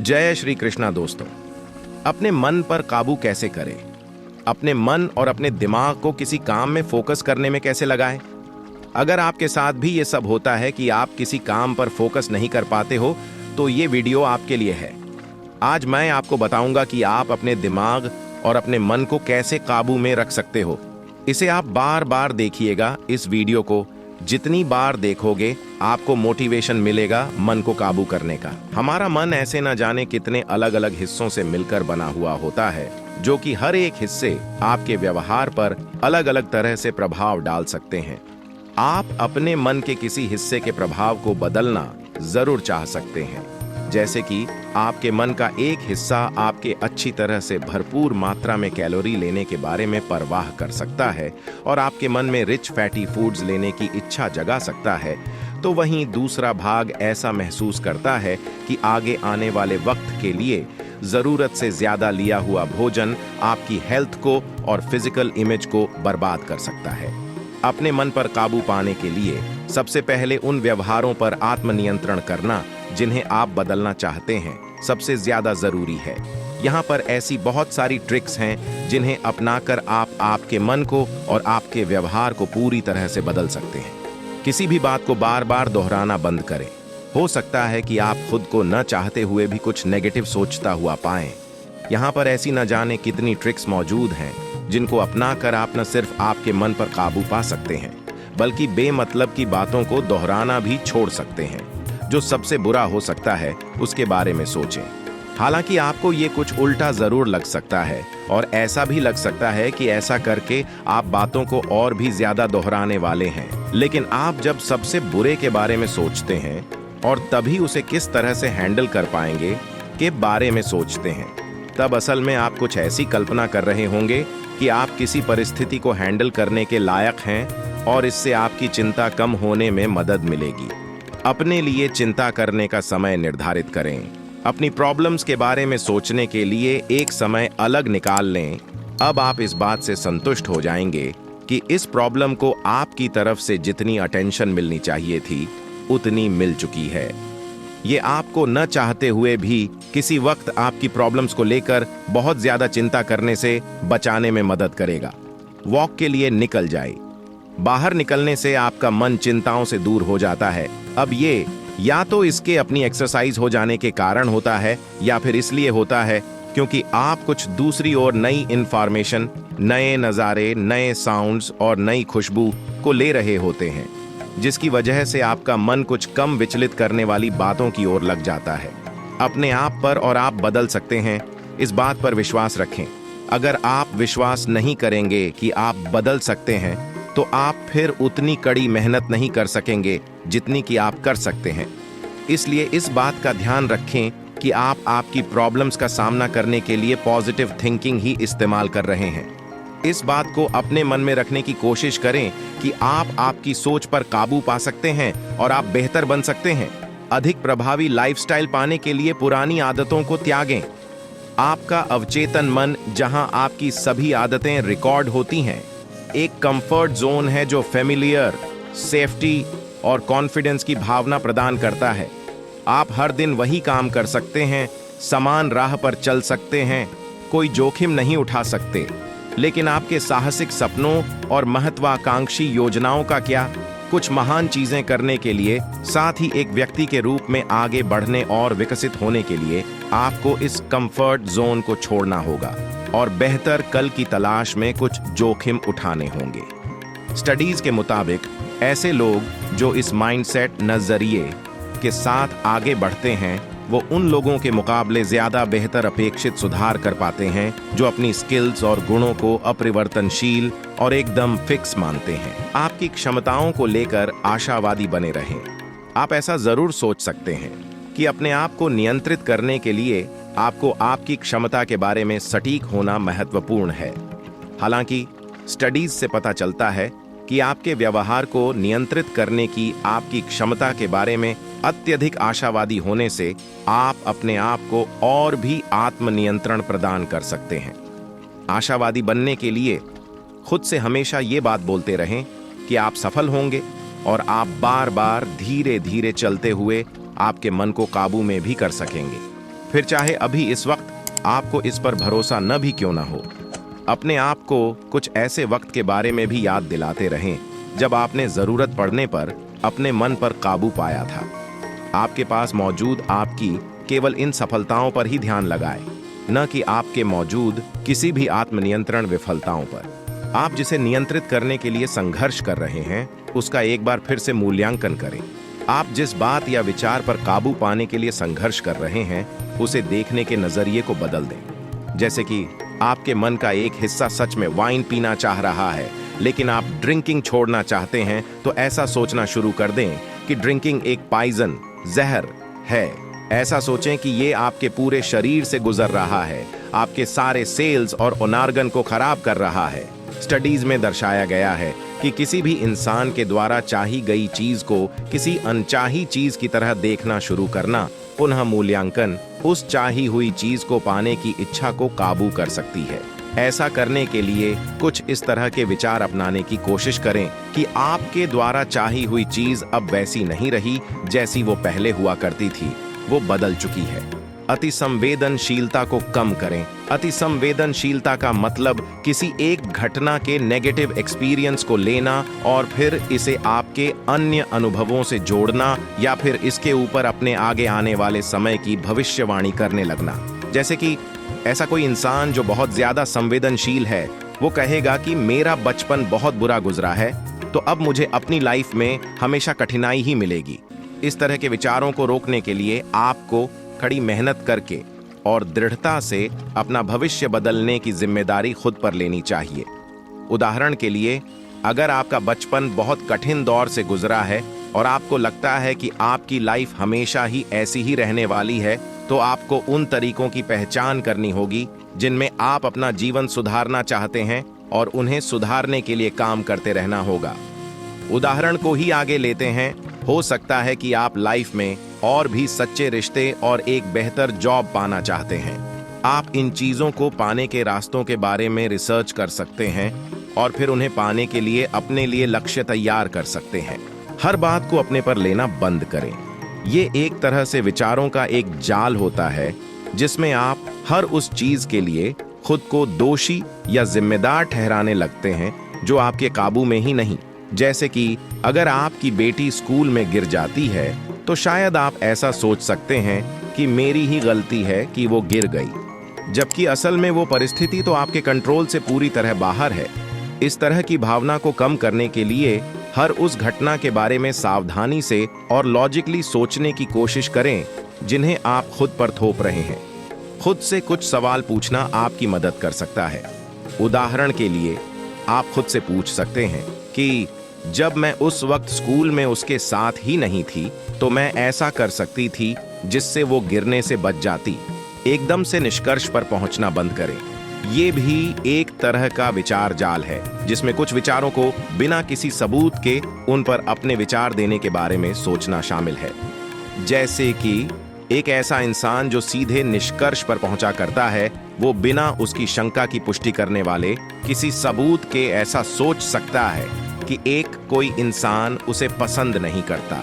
जय श्री कृष्णा दोस्तों। अपने मन पर काबू कैसे करें? अपने मन और अपने दिमाग को किसी काम में फोकस करने में कैसे लगाएं? अगर आपके साथ भी ये सब होता है कि आप किसी काम पर फोकस नहीं कर पाते हो, तो ये वीडियो आपके लिए है। आज मैं आपको बताऊंगा कि आप अपने दिमाग और अपने मन को कैसे काबू में रख सकते हो। इसे आप बार बार देखिएगा। इस वीडियो को जितनी बार देखोगे आपको मोटिवेशन मिलेगा मन को काबू करने का। हमारा मन ऐसे न जाने कितने अलग अलग हिस्सों से मिलकर बना हुआ होता है, जो कि हर एक हिस्से आपके व्यवहार पर अलग अलग तरह से प्रभाव डाल सकते हैं। आप अपने मन के किसी हिस्से के प्रभाव को बदलना जरूर चाह सकते हैं, जैसे कि आपके मन का एक हिस्सा आपके अच्छी तरह से भरपूर मात्रा में कैलोरी लेने के बारे में परवाह कर सकता है और आपके मन में रिच फैटी फूड्स लेने की इच्छा जगा सकता है, तो वहीं दूसरा भाग ऐसा महसूस करता है कि आगे आने वाले वक्त के लिए जरूरत से ज्यादा लिया हुआ भोजन आपकी हेल्थ को और फिजिकल इमेज को बर्बाद कर सकता है। अपने मन पर काबू पाने के लिए सबसे पहले उन व्यवहारों पर आत्मनियंत्रण करना जिन्हें आप बदलना चाहते हैं सबसे ज्यादा जरूरी है। यहाँ पर ऐसी बहुत सारी ट्रिक्स हैं जिन्हें अपनाकर आप आपके मन को और आपके व्यवहार को पूरी तरह से बदल सकते हैं। किसी भी बात को बार बार दोहराना बंद करें। हो सकता है कि आप खुद को न चाहते हुए भी कुछ नेगेटिव सोचता हुआ पाएं। यहाँ पर ऐसी न जाने कितनी ट्रिक्स मौजूद हैं जिनको अपनाकर आप न सिर्फ आपके मन पर काबू पा सकते हैं, बल्कि बेमतलब की बातों को दोहराना भी छोड़ सकते हैं। जो सबसे बुरा हो सकता है उसके बारे में सोचें। हालांकि आपको ये कुछ उल्टा जरूर लग सकता है और ऐसा भी लग सकता है कि ऐसा करके आप बातों को और भी ज्यादा दोहराने वाले हैं, लेकिन आप जब सबसे बुरे के बारे में सोचते हैं और तभी उसे किस तरह से हैंडल कर पाएंगे के बारे में सोचते हैं, तब असल में आप कुछ ऐसी कल्पना कर रहे होंगे कि आप किसी परिस्थिति को हैंडल करने के लायक हैं और इससे आपकी चिंता कम होने में मदद मिलेगी। अपने लिए चिंता करने का समय निर्धारित करें। अपनी प्रॉब्लम्स के बारे में सोचने के लिए एक समय अलग निकाल लें। अब आप इस बात से संतुष्ट हो जाएंगे कि इस प्रॉब्लम को आपकी तरफ से जितनी अटेंशन मिलनी चाहिए थी उतनी मिल चुकी है। ये आपको न चाहते हुए भी किसी वक्त आपकी प्रॉब्लम्स को लेकर बहुत ज्यादा चिंता करने से बचाने में मदद करेगा। वॉक के लिए निकल जाए। बाहर निकलने से आपका मन चिंताओं से दूर हो जाता है। अब ये या तो इसके अपनी एक्सरसाइज हो जाने के कारण होता है या फिर इसलिए होता है क्योंकि आप कुछ दूसरी और नई इंफॉर्मेशन, नए नज़ारे, नए साउंड्स और नई खुशबू को ले रहे होते हैं, जिसकी वजह से आपका मन कुछ कम विचलित करने वाली बातों की ओर लग जाता है। अपने आप पर और आप बदल सकते हैं, इस बात पर विश्वास रखें। अगर आप विश्वास नहीं करेंगे कि आप बदल सकते हैं तो आप फिर उतनी कड़ी मेहनत नहीं कर सकेंगे जितनी कि आप कर सकते हैं। इसलिए इस बात का ध्यान रखें कि आप आपकी प्रॉब्लम्स का सामना करने के लिए पॉजिटिव थिंकिंग ही इस्तेमाल कर रहे हैं। इस बात को अपने मन में रखने की कोशिश करें कि आप आपकी सोच पर काबू पा सकते हैं और आप बेहतर बन सकते हैं। अधिक प्रभावी लाइफस्टाइल पाने के लिए पुरानी आदतों को त्यागें। आपका अवचेतन मन, जहां आपकी सभी आदतें रिकॉर्ड होती हैं, एक कंफर्ट जोन है जो फेमिलियर, सेफ्टी और कॉन्फिडेंस की भावना प्रदान करता है। आप हर दिन वही काम कर सकते हैं, समान राह पर चल सकते हैं, कोई जोखिम नहीं उठा सकते। लेकिन आपके साहसिक सपनों और महत्वाकांक्षी योजनाओं का क्या? कुछ महान चीजें करने के लिए, साथ ही एक व्यक्ति के रूप में आगे बढ़ने और विकसित होने के लिए आपको इस कंफर्ट जोन को छोड़ना होगा और बेहतर कल की तलाश में कुछ जोखिम उठाने होंगे। स्टडीज के मुताबिक ऐसे लोग जो इस माइंडसेट, नजरिए के साथ आगे बढ़ते हैं, वो उन लोगों के मुकाबले ज्यादा बेहतर अपेक्षित सुधार कर पाते हैं जो अपनी स्किल्स और गुणों को अपरिवर्तनशील और एकदम फिक्स मानते हैं। आपकी क्षमताओं को लेकर आशावादी बने रहें। आप ऐसा जरूर सोच सकते हैं कि अपने आप को नियंत्रित करने के लिए आपको आपकी क्षमता के बारे में सटीक होना महत्वपूर्ण है। हालांकि स्टडीज से पता चलता है कि आपके व्यवहार को नियंत्रित करने की आपकी क्षमता के बारे में अत्यधिक आशावादी होने से आप अपने आप को और भी आत्मनियंत्रण प्रदान कर सकते हैं। आशावादी बनने के लिए खुद से हमेशा ये बात बोलते रहें कि आप सफल होंगे और आप बार बार धीरे धीरे चलते हुए आपके मन को काबू में भी कर सकेंगे। फिर चाहे अभी इस वक्त आपको इस पर भरोसा न भी क्यों ना हो, अपने आप को कुछ ऐसे वक्त के बारे में भी याद दिलाते रहें जब आपने जरूरत पड़ने पर अपने मन पर काबू पाया था। आपके पास मौजूद आपकी केवल इन सफलताओं पर ही ध्यान लगाएं, न कि आपके मौजूद किसी भी आत्मनियंत्रण विफलताओं पर। आप जिसे नियंत्रित करने के लिए संघर्ष कर रहे हैं उसका एक बार फिर से मूल्यांकन करें। आप जिस बात या विचार पर काबू पाने के लिए संघर्ष कर रहे हैं उसे देखने के नजरिए को बदल दें। जैसे कि आपके मन का एक हिस्सा सच में वाइन पीना चाह रहा है लेकिन आप ड्रिंकिंग छोड़ना चाहते हैं, तो ऐसा सोचना शुरू कर दें कि ड्रिंकिंग एक पॉइजन, जहर है। ऐसा सोचें कि ये आपके पूरे शरीर से गुजर रहा है, आपके सारे सेल्स और ऑर्गन को खराब कर रहा है। स्टडीज में दर्शाया गया है कि किसी भी इंसान के द्वारा चाही गई चीज को किसी अनचाही चीज की तरह देखना शुरू करना, पुनः मूल्यांकन उस चाही हुई चीज को पाने की इच्छा को काबू कर सकती है। ऐसा करने के लिए कुछ इस तरह के विचार अपनाने की कोशिश करें कि आपके द्वारा चाही हुई चीज अब वैसी नहीं रही जैसी वो पहले हुआ करती थी, वो बदल चुकी है। अति संवेदनशीलता को कम करें। अति संवेदनशीलता का मतलब किसी एक घटना के नेगेटिव एक्सपीरियंस को लेना और फिर इसे आपके अन्य अनुभवों से जोड़ना या फिर इसके ऊपर अपने आगे आने वाले समय की भविष्यवाणी करने लगना। जैसे कि ऐसा कोई इंसान जो बहुत ज्यादा संवेदनशील है वो कहेगा कि मेरा बचपन बहुत बुरा गुजरा है तो अब मुझे अपनी लाइफ में हमेशा कठिनाई ही मिलेगी। इस तरह के विचारों को रोकने के लिए आपको कड़ी मेहनत करके और दृढ़ता से अपना भविष्य बदलने की जिम्मेदारी खुद पर लेनी चाहिए। उदाहरण के लिए, अगर आपका बचपन बहुत कठिन दौर से गुजरा है और आपको लगता है कि आपकी लाइफ हमेशा ही ऐसी ही रहने वाली है, तो आपको उन तरीकों की पहचान करनी होगी जिनमें आप अपना जीवन सुधारना चाहते हैं और उन्हें सुधारने के लिए काम करते रहना होगा। उदाहरण को ही आगे लेते हैं, हो सकता है कि आप लाइफ में और भी सच्चे रिश्ते और एक बेहतर जॉब पाना चाहते हैं। आप इन चीजों को पाने के रास्तों के बारे में रिसर्च कर सकते हैं और फिर उन्हें पाने के लिए अपने लिए लक्ष्य तैयार कर सकते हैं। हर बात को अपने पर लेना बंद करें। ये एक तरह से विचारों का एक जाल होता है जिसमें आप हर उस चीज के लिए खुद को दोषी या जिम्मेदार ठहराने लगते हैं जो आपके काबू में ही नहीं। जैसे कि अगर आपकी बेटी स्कूल में गिर जाती है तो शायद आप ऐसा सोच सकते हैं कि मेरी ही गलती है कि वो गिर गई, जबकि असल में वो परिस्थिति तो आपके कंट्रोल से पूरी तरह बाहर है। इस तरह की भावना को कम करने के लिए हर उस घटना के बारे में सावधानी से और लॉजिकली सोचने की कोशिश करें जिन्हें आप खुद पर थोप रहे हैं। खुद से कुछ सवाल पूछना आपकी मदद कर सकता है। उदाहरण के लिए, आप खुद से पूछ सकते हैं कि जब मैं उस वक्त स्कूल में उसके साथ ही नहीं थी तो मैं ऐसा कर सकती थी जिससे वो गिरने से बच जाती। एकदम से निष्कर्ष पर पहुंचना बंद करें। ये भी एक तरह का विचार जाल है जिसमें कुछ विचारों को बिना किसी सबूत के उन पर अपने विचार देने के बारे में सोचना शामिल है। जैसे कि एक ऐसा इंसान जो सीधे निष्कर्ष पर पहुंचा करता है, वो बिना उसकी शंका की पुष्टि करने वाले किसी सबूत के ऐसा सोच सकता है कि एक कोई इंसान उसे पसंद नहीं करता।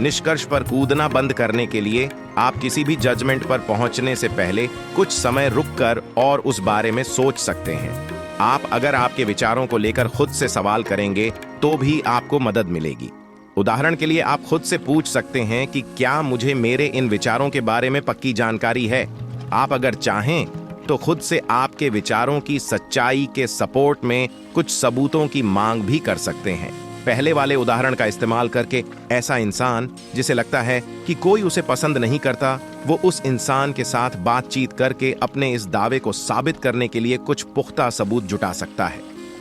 निष्कर्ष पर कूदना बंद करने के लिए आप किसी भी जजमेंट पर पहुंचने से पहले कुछ समय रुककर और उस बारे में सोच सकते हैं। आप अगर आपके विचारों को लेकर खुद से सवाल करेंगे तो भी आपको मदद मिलेगी। उदाहरण के लिए, आप खुद से पूछ सकते हैं कि क्या मुझे मेरे इन विचारों के बारे में पक्की जानकारी है। आप अगर चाहें तो खुद से आपके विचारों की सच्चाई के सपोर्ट में कुछ सबूतों की मांग भी कर सकते हैं। पहले वाले उदाहरण का इस्तेमाल करके, ऐसा इंसान जिसे लगता है कि कोई उसे पसंद नहीं करता, वो उस इंसान के साथ बातचीत करके अपने इस दावे को साबित करने के लिए कुछ पुख्ता सबूत जुटा सकता है।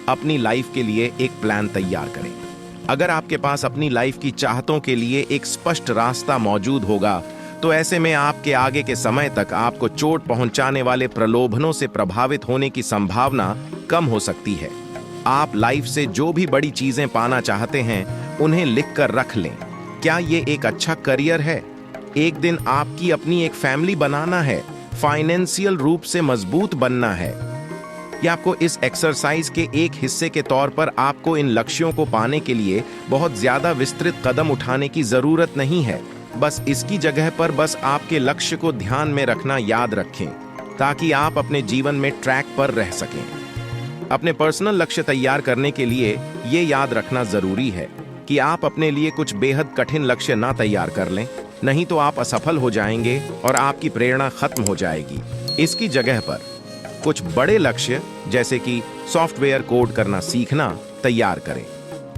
अपनी लाइफ के लिए एक प्लान तैयार करें। अगर आपके पास अपनी लाइफ की चाहतों के लिए एक स्पष्ट रास्ता मौजूद होगा तो ऐसे में आपके आगे के समय तक आपको चोट पहुंचाने वाले प्रलोभनों से प्रभावित होने की संभावना कम हो सकती है। आप लाइफ से जो भी बड़ी चीजें पाना चाहते हैं उन्हें लिखकर रख लें। क्या ये एक अच्छा करियर है? एक दिन आपकी अपनी एक फैमिली बनाना है, फाइनेंशियल रूप से मजबूत बनना है, या आपको इस एक्सरसाइज के एक हिस्से के तौर पर आपको इन लक्ष्यों को पाने के लिए बहुत ज्यादा विस्तृत कदम उठाने की जरूरत नहीं है। बस इसकी जगह पर बस आपके लक्ष्य को ध्यान में रखना याद रखें, ताकि आप अपने जीवन में ट्रैक पर रह सकें। अपने पर्सनल लक्ष्य तैयार करने के लिए ये याद रखना जरूरी है कि आप अपने लिए कुछ बेहद कठिन लक्ष्य ना तैयार कर लें, नहीं तो आप असफल हो जाएंगे और आपकी प्रेरणा खत्म हो जाएगी। इसकी जगह पर कुछ बड़े लक्ष्य जैसे कि सॉफ्टवेयर कोड करना सीखना तैयार करें,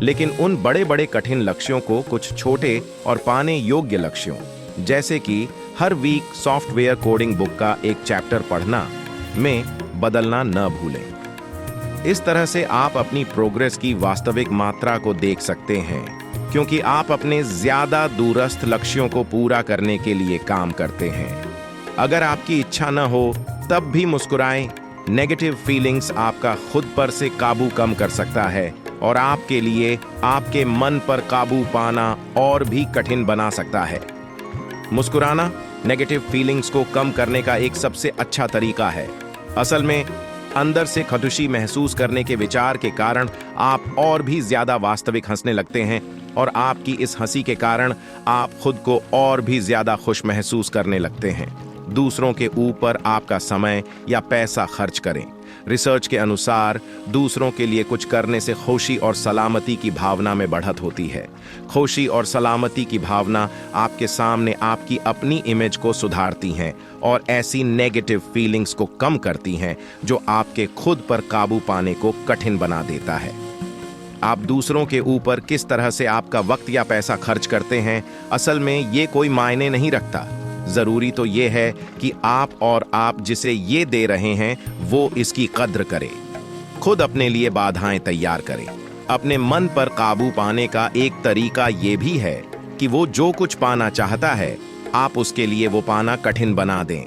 लेकिन उन बड़े बड़े कठिन लक्ष्यों को कुछ छोटे और पाने योग्य लक्ष्यों जैसे कि हर वीक सॉफ्टवेयर कोडिंग बुक का एक चैप्टर पढ़ना में बदलना न भूलें। इस तरह से आप अपनी प्रोग्रेस की वास्तविक मात्रा को देख सकते हैं, क्योंकि आप अपने ज्यादा दूरस्थ लक्ष्यों को पूरा करने के लिए काम करते हैं। अगर आपकी इच्छा न हो तब भी मुस्कुराएं। नेगेटिव फीलिंग्स आपका खुद पर से काबू कम कर सकता है और आपके लिए आपके मन पर काबू पाना और भी कठिन बना सकता है। मुस्कुराना नेगेटिव फीलिंग्स को कम करने का एक सबसे अच्छा तरीका है। असल में अंदर से खुशी महसूस करने के विचार के कारण आप और भी ज्यादा वास्तविक हंसने लगते हैं और आपकी इस हंसी के कारण आप खुद को और भी ज्यादा खुश महसूस करने लगते हैं। दूसरों के ऊपर आपका समय या पैसा खर्च करें। रिसर्च के अनुसार दूसरों के लिए कुछ करने से खुशी और सलामती की भावना में बढ़त होती है। खुशी और सलामती की भावना आपके सामने आपकी अपनी इमेज को सुधारती हैं और ऐसी नेगेटिव फीलिंग्स को कम करती हैं जो आपके खुद पर काबू पाने को कठिन बना देता है। आप दूसरों के ऊपर किस तरह से आपका वक्त या पैसा खर्च करते हैं, असल में ये कोई मायने नहीं रखता। जरूरी तो ये है कि आप जिसे ये दे रहे हैं वो इसकी कद्र करें। खुद अपने लिए बाधाएं तैयार करें। अपने मन पर काबू पाने का एक तरीका ये भी है कि वो जो कुछ पाना चाहता है आप उसके लिए वो पाना कठिन बना दें।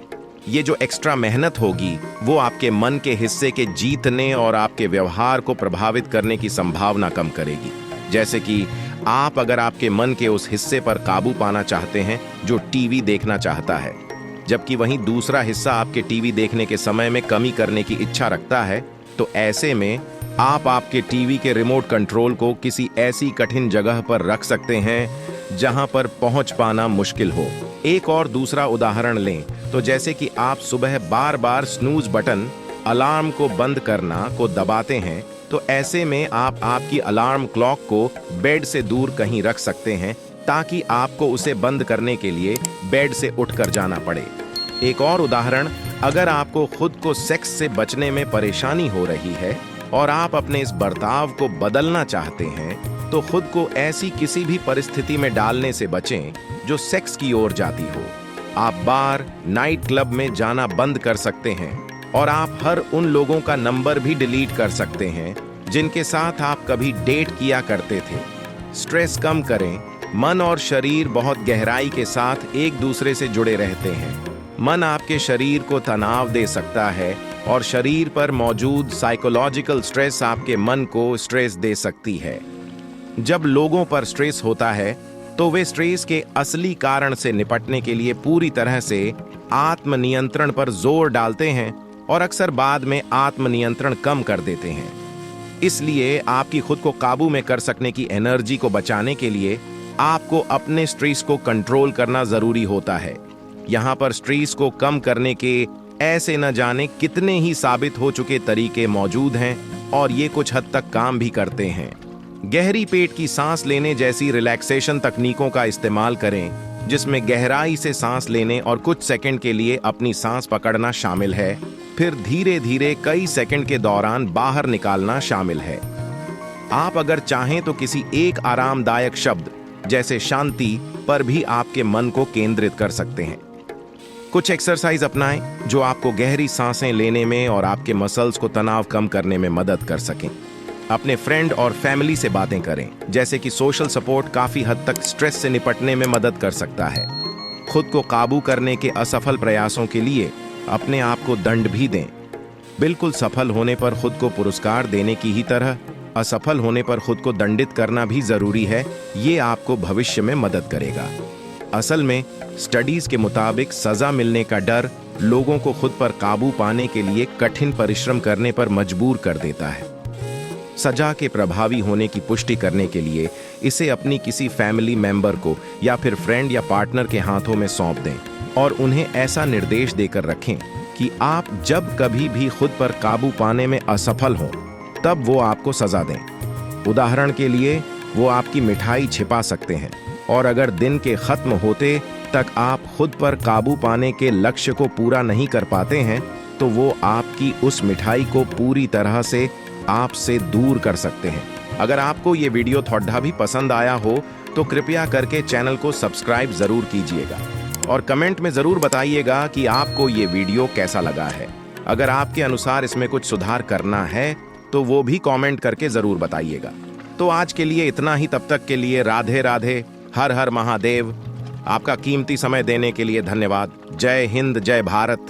ये जो एक्स्ट्रा मेहनत होगी वो आपके मन के हिस्से के जीतने और आपके व्यवहार को प्रभावित करने की संभावना कम करेगी। जैसे कि आप अगर आपके मन के उस हिस्से पर काबू पाना चाहते हैं जो टीवी देखना चाहता है, जबकि वहीं दूसरा हिस्सा आपके टीवी देखने के समय में कमी करने की इच्छा रखता है, तो ऐसे में आप आपके टीवी के रिमोट कंट्रोल को किसी ऐसी कठिन जगह पर रख सकते हैं जहां पर पहुंच पाना मुश्किल हो। एक और दूसरा उदाहरण लें तो जैसे कि आप सुबह बार बार स्नूज बटन अलार्म को बंद करना को दबाते हैं, तो ऐसे में आप आपकी अलार्म क्लॉक को बेड से दूर कहीं रख सकते हैं ताकि आपको उसे बंद करने के लिए बेड से उठकर जाना पड़े। एक और उदाहरण, अगर आपको खुद को सेक्स से बचने में परेशानी हो रही है और आप अपने इस बर्ताव को बदलना चाहते हैं, तो खुद को ऐसी किसी भी परिस्थिति में डालने से बचें जो सेक्स की ओर जाती हो। आप बार, नाइट क्लब में जाना बंद कर सकते हैं और आप हर उन लोगों का नंबर भी डिलीट कर सकते हैं जिनके साथ आप कभी डेट किया करते थे। स्ट्रेस कम करें। मन और शरीर बहुत गहराई के साथ एक दूसरे से जुड़े रहते हैं। मन आपके शरीर को तनाव दे सकता है और शरीर पर मौजूद साइकोलॉजिकल स्ट्रेस आपके मन को स्ट्रेस दे सकती है। जब लोगों पर स्ट्रेस होता है तो वे स्ट्रेस के असली कारण से निपटने के लिए पूरी तरह से आत्मनियंत्रण पर जोर डालते हैं और अक्सर बाद में आत्मनियंत्रण कम कर देते हैं। इसलिए आपकी खुद को काबू में कर सकने की एनर्जी को बचाने के लिए आपको अपने स्ट्रेस को कंट्रोल करना जरूरी होता है। यहाँ पर स्ट्रेस को कम करने के ऐसे न जाने कितने ही साबित हो चुके तरीके मौजूद हैं और ये कुछ हद तक काम भी करते हैं। गहरी पेट की सांस लेने जैसी रिलैक्सेशन तकनीकों का इस्तेमाल करें, जिसमें गहराई से सांस लेने और कुछ सेकंड के लिए अपनी सांस पकड़ना शामिल है, फिर धीरे धीरे कई सेकंड के दौरान बाहर निकालना शामिल है। आप अगर चाहें तो किसी एक आरामदायक शब्द जैसे शांति पर भी आपके मन को केंद्रित कर सकते हैं। कुछ एक्सरसाइज अपनाएं जो आपको गहरी सांसें लेने में और आपके मसल्स को तनाव कम करने में मदद कर सकें। अपने फ्रेंड और फैमिली से बातें करें, जैसे कि सोशल सपोर्ट काफी हद तक स्ट्रेस से निपटने में मदद कर सकता है। खुद को काबू करने के असफल प्रयासों के लिए अपने आप को दंड भी दें। बिल्कुल सफल होने पर खुद को पुरस्कार देने की ही तरह असफल होने पर खुद को दंडित करना भी जरूरी है। ये आपको भविष्य में मदद करेगा। असल में स्टडीज के मुताबिक सजा मिलने का डर लोगों को खुद पर काबू पाने के लिए कठिन परिश्रम करने पर मजबूर कर देता है। सजा के प्रभावी होने की पुष्टि करने के लिए इसे अपनी किसी फैमिली मेंबर को या फिर फ्रेंड या पार्टनर के हाथों में सौंप दें और उन्हें ऐसा निर्देश देकर रखें कि आप जब कभी भी खुद पर काबू पाने में असफल हों तब वो आपको सजा दें। उदाहरण के लिए वो आपकी मिठाई छिपा सकते हैं और अगर दिन के खत्म होते तक आप खुद पर काबू पाने के लक्ष्य को पूरा नहीं कर पाते हैं तो वो आपकी उस मिठाई को पूरी तरह से आपसे दूर कर सकते हैं। अगर आपको ये वीडियो थोड़ा भी पसंद आया हो तो कृपया करके चैनल को सब्सक्राइब जरूर कीजिएगा और कमेंट में जरूर बताइएगा कि आपको ये वीडियो कैसा लगा है। अगर आपके अनुसार इसमें कुछ सुधार करना है तो वो भी कमेंट करके जरूर बताइएगा। तो आज के लिए इतना ही, तब तक के लिए राधे राधे, हर हर महादेव। आपका कीमती समय देने के लिए धन्यवाद। जय हिंद, जय भारत।